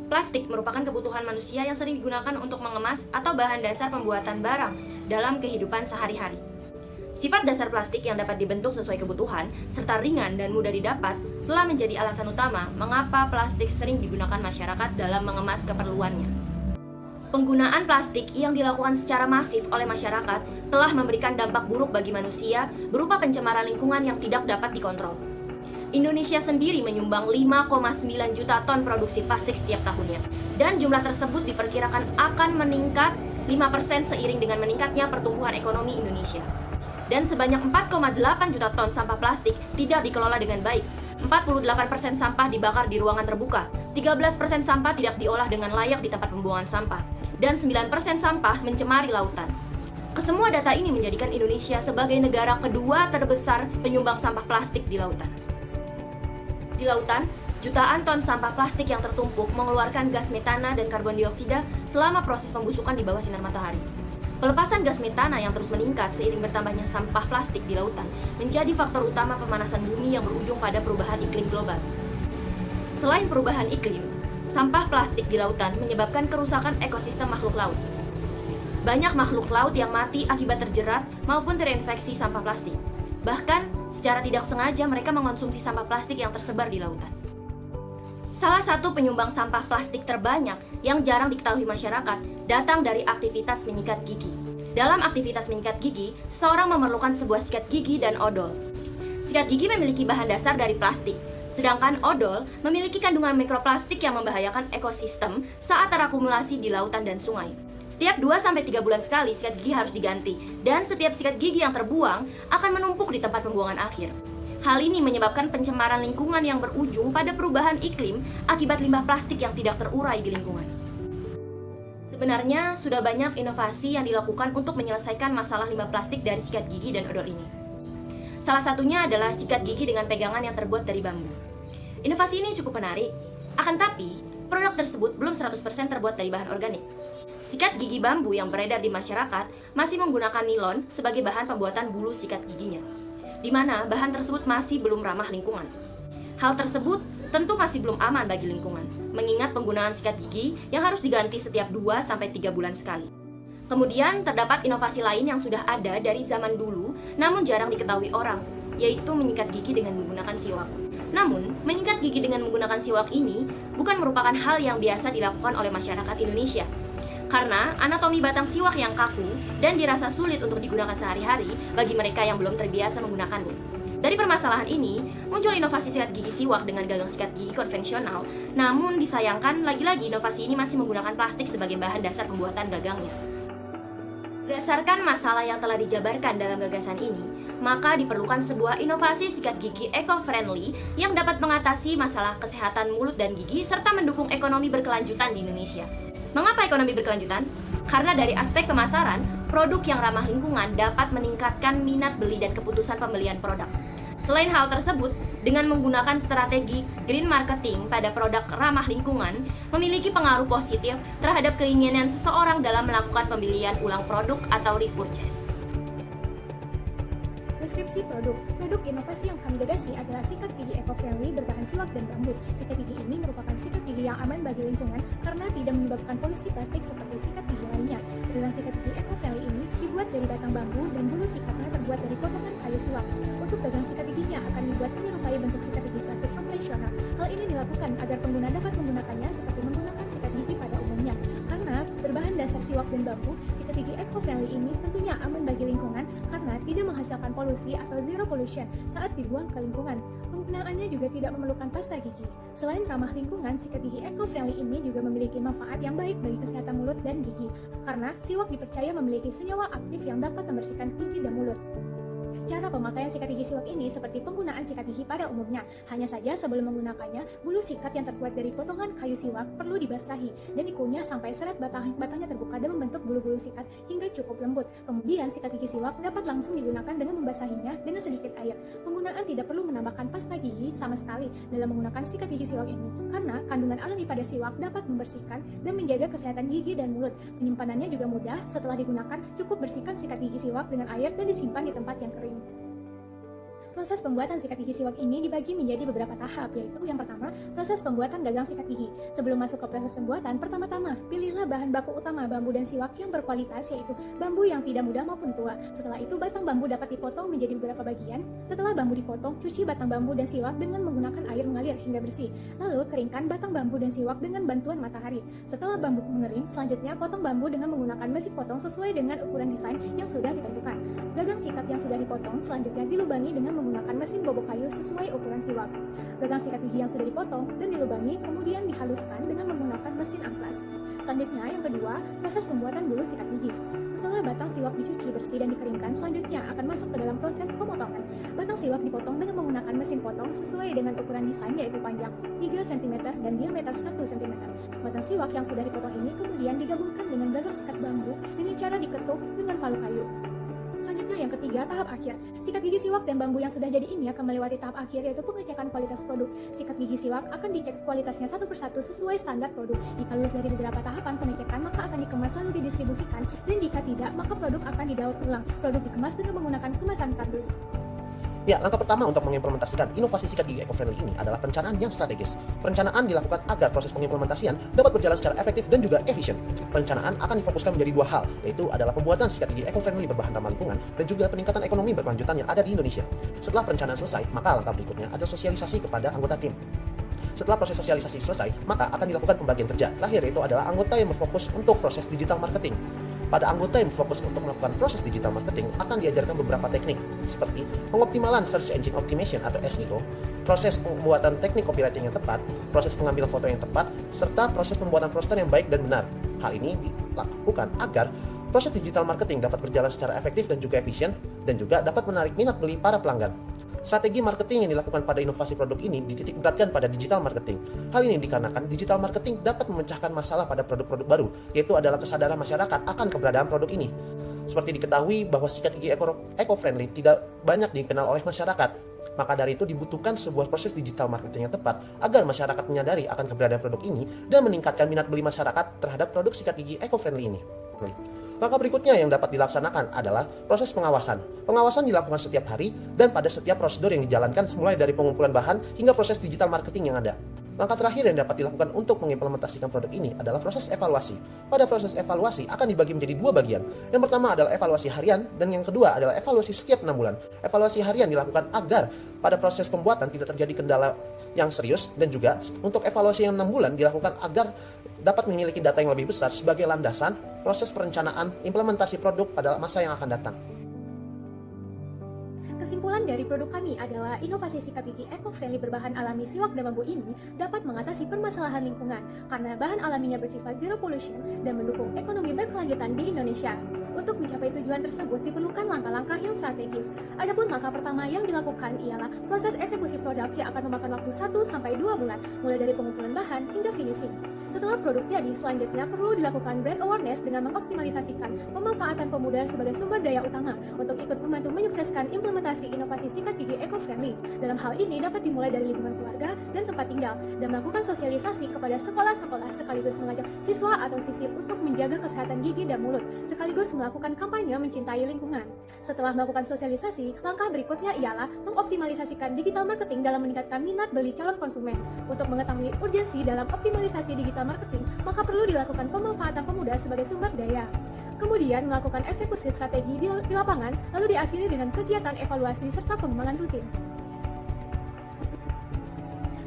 Plastik merupakan kebutuhan manusia yang sering digunakan untuk mengemas atau bahan dasar pembuatan barang dalam kehidupan sehari-hari. Sifat dasar plastik yang dapat dibentuk sesuai kebutuhan, serta ringan dan mudah didapat, telah menjadi alasan utama mengapa plastik sering digunakan masyarakat dalam mengemas keperluannya. Penggunaan plastik yang dilakukan secara masif oleh masyarakat telah memberikan dampak buruk bagi manusia berupa pencemaran lingkungan yang tidak dapat dikontrol. Indonesia sendiri menyumbang 5,9 juta ton produksi plastik setiap tahunnya, dan jumlah tersebut diperkirakan akan meningkat 5% seiring dengan meningkatnya pertumbuhan ekonomi Indonesia. Dan sebanyak 4,8 juta ton sampah plastik tidak dikelola dengan baik. 48% sampah dibakar di ruangan terbuka, 13% sampah tidak diolah dengan layak di tempat pembuangan sampah, dan 9% sampah mencemari lautan. Kesemua data ini menjadikan Indonesia sebagai negara kedua terbesar penyumbang sampah plastik di lautan. Di lautan, jutaan ton sampah plastik yang tertumpuk mengeluarkan gas metana dan karbon dioksida selama proses pembusukan di bawah sinar matahari. Pelepasan gas metana yang terus meningkat seiring bertambahnya sampah plastik di lautan menjadi faktor utama pemanasan bumi yang berujung pada perubahan iklim global. Selain perubahan iklim, sampah plastik di lautan menyebabkan kerusakan ekosistem makhluk laut. Banyak makhluk laut yang mati akibat terjerat maupun terinfeksi sampah plastik. Bahkan, secara tidak sengaja mereka mengonsumsi sampah plastik yang tersebar di lautan. Salah satu penyumbang sampah plastik terbanyak yang jarang diketahui masyarakat datang dari aktivitas menyikat gigi. Dalam aktivitas menyikat gigi, seseorang memerlukan sebuah sikat gigi dan odol. Sikat gigi memiliki bahan dasar dari plastik, sedangkan odol memiliki kandungan mikroplastik yang membahayakan ekosistem saat terakumulasi di lautan dan sungai. Setiap 2-3 bulan sekali sikat gigi harus diganti, dan setiap sikat gigi yang terbuang akan menumpuk di tempat pembuangan akhir. Hal ini menyebabkan pencemaran lingkungan yang berujung pada perubahan iklim akibat limbah plastik yang tidak terurai di lingkungan. Sebenarnya, sudah banyak inovasi yang dilakukan untuk menyelesaikan masalah limbah plastik dari sikat gigi dan odol ini. Salah satunya adalah sikat gigi dengan pegangan yang terbuat dari bambu. Inovasi ini cukup menarik, akan tapi produk tersebut belum 100% terbuat dari bahan organik. Sikat gigi bambu yang beredar di masyarakat masih menggunakan nilon sebagai bahan pembuatan bulu sikat giginya, di mana bahan tersebut masih belum ramah lingkungan. Hal tersebut tentu masih belum aman bagi lingkungan, mengingat penggunaan sikat gigi yang harus diganti setiap 2-3 bulan sekali. Kemudian terdapat inovasi lain yang sudah ada dari zaman dulu namun jarang diketahui orang, yaitu menyikat gigi dengan menggunakan siwak. Namun, menyikat gigi dengan menggunakan siwak ini bukan merupakan hal yang biasa dilakukan oleh masyarakat Indonesia. Karena anatomi batang siwak yang kaku dan dirasa sulit untuk digunakan sehari-hari bagi mereka yang belum terbiasa menggunakannya. Dari permasalahan ini, muncul inovasi sikat gigi siwak dengan gagang sikat gigi konvensional, namun disayangkan lagi-lagi inovasi ini masih menggunakan plastik sebagai bahan dasar pembuatan gagangnya. Berdasarkan masalah yang telah dijabarkan dalam gagasan ini, maka diperlukan sebuah inovasi sikat gigi eco-friendly yang dapat mengatasi masalah kesehatan mulut dan gigi serta mendukung ekonomi berkelanjutan di Indonesia. Mengapa ekonomi berkelanjutan? Karena dari aspek pemasaran, produk yang ramah lingkungan dapat meningkatkan minat beli dan keputusan pembelian produk. Selain hal tersebut, dengan menggunakan strategi green marketing pada produk ramah lingkungan, memiliki pengaruh positif terhadap keinginan seseorang dalam melakukan pembelian ulang produk atau repurchase. Deskripsi produk. Produk inovasi yang kami gagasi adalah sikat gigi eco-friendly berbahan siwak dan bambu. Sikat gigi ini merupakan sikat gigi yang aman bagi lingkungan karena tidak menyebabkan polusi plastik seperti sikat gigi lainnya. Gagang sikat gigi eco-friendly ini dibuat dari batang bambu dan bulu sikatnya terbuat dari potongan kayu siwak. Untuk gagang sikat giginya akan dibuat menyerupai bentuk sikat gigi plastik konvensional. Hal ini dilakukan agar pengguna dapat menggunakannya seperti menggunakan sikat gigi pada umumnya. Karena berbahan dasar siwak dan bambu, sikat gigi eco-friendly ini tentunya aman bagi lingkungan karena tidak menghasilkan polusi atau zero pollution saat dibuang ke lingkungan. Penggunaannya juga tidak memerlukan pasta gigi. Selain ramah lingkungan, sikat gigi eco-friendly ini juga memiliki manfaat yang baik bagi kesehatan mulut dan gigi karena siwak dipercaya memiliki senyawa aktif yang dapat membersihkan gigi dan mulut. Cara pemakaian sikat gigi siwak ini seperti penggunaan sikat gigi pada umumnya. Hanya saja sebelum menggunakannya, bulu sikat yang terbuat dari potongan kayu siwak perlu dibasahi dan dikunyah sampai serat batangnya terbuka dan membentuk bulu-bulu sikat hingga cukup lembut. Kemudian sikat gigi siwak dapat langsung digunakan dengan membasahinya dengan sedikit air. Penggunaan tidak perlu menambahkan pasta gigi sama sekali dalam menggunakan sikat gigi siwak ini, karena kandungan alami pada siwak dapat membersihkan dan menjaga kesehatan gigi dan mulut. Penyimpanannya juga mudah. Setelah digunakan, cukup bersihkan sikat gigi siwak dengan air dan disimpan di tempat yang kering. Proses pembuatan sikat gigi siwak ini dibagi menjadi beberapa tahap, yaitu yang pertama, proses pembuatan gagang sikat gigi. Sebelum masuk ke proses pembuatan, pertama-tama, pilihlah bahan baku utama bambu dan siwak yang berkualitas, yaitu bambu yang tidak muda maupun tua. Setelah itu, batang bambu dapat dipotong menjadi beberapa bagian. Setelah bambu dipotong, cuci batang bambu dan siwak dengan menggunakan air mengalir hingga bersih. Lalu, keringkan batang bambu dan siwak dengan bantuan matahari. Setelah bambu mengering, selanjutnya potong bambu dengan menggunakan mesin potong sesuai dengan ukuran desain yang sudah ditentukan. Gagang sikat yang sudah dipotong selanjutnya dilubangi dengan menggunakan mesin bobok kayu sesuai ukuran siwak. Gagang sikat gigi yang sudah dipotong dan dilubangi kemudian dihaluskan dengan menggunakan mesin amplas. Selanjutnya yang kedua, proses pembuatan bulu sikat gigi. Setelah batang siwak dicuci bersih dan dikeringkan, selanjutnya akan masuk ke dalam proses pemotongan. Batang siwak dipotong dengan menggunakan mesin potong sesuai dengan ukuran desain, yaitu panjang 3 cm dan diameter 1 cm. Batang siwak yang sudah dipotong ini kemudian digabungkan dengan gagang sikat bambu dengan cara diketuk dengan palu kayu. Selanjutnya yang ketiga, tahap akhir. Sikat gigi siwak dan bambu yang sudah jadi ini akan melewati tahap akhir, yaitu pengecekan kualitas produk. Sikat gigi siwak akan dicek kualitasnya satu persatu sesuai standar produk. Jika lulus dari beberapa tahapan pengecekan, maka akan dikemas lalu didistribusikan, dan jika tidak, maka produk akan didaur ulang. Produk dikemas dengan menggunakan kemasan kardus. Ya, langkah pertama untuk mengimplementasikan inovasi sikat gigi eco-friendly ini adalah perencanaan yang strategis. Perencanaan dilakukan agar proses pengimplementasian dapat berjalan secara efektif dan juga efisien. Perencanaan akan difokuskan menjadi dua hal, yaitu adalah pembuatan sikat gigi eco-friendly berbahan ramah lingkungan dan juga peningkatan ekonomi berkelanjutan yang ada di Indonesia. Setelah perencanaan selesai, maka langkah berikutnya adalah sosialisasi kepada anggota tim. Setelah proses sosialisasi selesai, maka akan dilakukan pembagian kerja. Terakhir yaitu adalah anggota yang berfokus untuk proses digital marketing. Pada anggota yang fokus untuk melakukan proses digital marketing akan diajarkan beberapa teknik seperti pengoptimalan search engine optimization atau SEO, proses pembuatan teknik copywriting yang tepat, proses pengambilan foto yang tepat, serta proses pembuatan poster yang baik dan benar. Hal ini dilakukan agar proses digital marketing dapat berjalan secara efektif dan juga efisien dan juga dapat menarik minat beli para pelanggan. Strategi marketing yang dilakukan pada inovasi produk ini dititik beratkan pada digital marketing. Hal ini dikarenakan digital marketing dapat memecahkan masalah pada produk-produk baru, yaitu adalah kesadaran masyarakat akan keberadaan produk ini. Seperti diketahui bahwa sikat gigi eco-friendly tidak banyak dikenal oleh masyarakat. Maka dari itu dibutuhkan sebuah proses digital marketing yang tepat agar masyarakat menyadari akan keberadaan produk ini dan meningkatkan minat beli masyarakat terhadap produk sikat gigi eco-friendly ini. Langkah berikutnya yang dapat dilaksanakan adalah proses pengawasan. Pengawasan dilakukan setiap hari dan pada setiap prosedur yang dijalankan mulai dari pengumpulan bahan hingga proses digital marketing yang ada. Langkah terakhir yang dapat dilakukan untuk mengimplementasikan produk ini adalah proses evaluasi. Pada proses evaluasi akan dibagi menjadi dua bagian. Yang pertama adalah evaluasi harian dan yang kedua adalah evaluasi setiap 6 bulan. Evaluasi harian dilakukan agar pada proses pembuatan tidak terjadi kendala yang serius dan juga untuk evaluasi yang 6 bulan dilakukan agar dapat memiliki data yang lebih besar sebagai landasan proses perencanaan implementasi produk pada masa yang akan datang. Kesimpulan dari produk kami adalah inovasi sikat gigi eco-friendly berbahan alami siwak dan bambu ini dapat mengatasi permasalahan lingkungan karena bahan alaminya bersifat zero pollution dan mendukung ekonomi berkelanjutan di Indonesia. Untuk mencapai tujuan tersebut diperlukan langkah-langkah yang strategis. Adapun langkah pertama yang dilakukan ialah proses eksekusi produk yang akan memakan waktu 1-2 bulan, mulai dari pengumpulan bahan hingga finishing. Setelah produk jadi, selanjutnya perlu dilakukan brand awareness dengan mengoptimalisasikan pemanfaatan pemuda sebagai sumber daya utama untuk ikut membantu menyukseskan implementasi inovasi sikat gigi eco-friendly. Dalam hal ini dapat dimulai dari lingkungan keluarga dan tempat tinggal, dan melakukan sosialisasi kepada sekolah-sekolah sekaligus mengajak siswa atau siswi untuk menjaga kesehatan gigi dan mulut, sekaligus melakukan kampanye mencintai lingkungan. Setelah melakukan sosialisasi, langkah berikutnya ialah mengoptimalisasikan digital marketing dalam meningkatkan minat beli calon konsumen. Untuk mengetahui urgensi dalam optimalisasi digital marketing, maka perlu dilakukan pemanfaatan pemuda sebagai sumber daya. Kemudian melakukan eksekusi strategi di lapangan, lalu diakhiri dengan kegiatan evaluasi serta pengembangan rutin.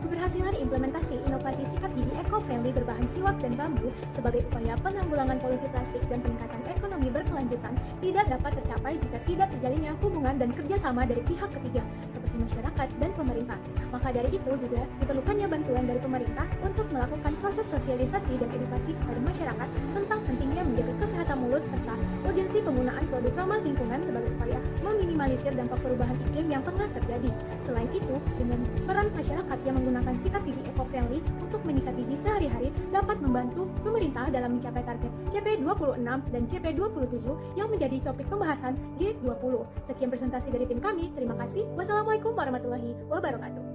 Keberhasilan implementasi inovasi sikat gigi eco-friendly berbahan siwak dan bambu sebagai upaya penanggulangan polusi plastik dan peningkatan ekonomi berkelanjutan tidak dapat tercapai jika tidak terjalinnya hubungan dan kerjasama dari pihak ketiga, seperti masyarakat dan pemerintah. Maka dari itu juga diperlukannya bantuan dari pemerintah untuk melakukan proses sosialisasi dan edukasi kepada masyarakat tentang pentingnya menjaga kesehatan mulut serta urgensi penggunaan produk ramah lingkungan sebagai upaya meminimalisir dampak perubahan iklim yang tengah terjadi. Selain itu, dengan peran masyarakat yang menggunakan sikat gigi eco-friendly untuk menyikat gigi sehari-hari dapat membantu pemerintah dalam mencapai target CP26 dan CP27 yang menjadi topik pembahasan G20. Sekian presentasi dari tim kami. Terima kasih. Wassalamualaikum warahmatullahi wabarakatuh.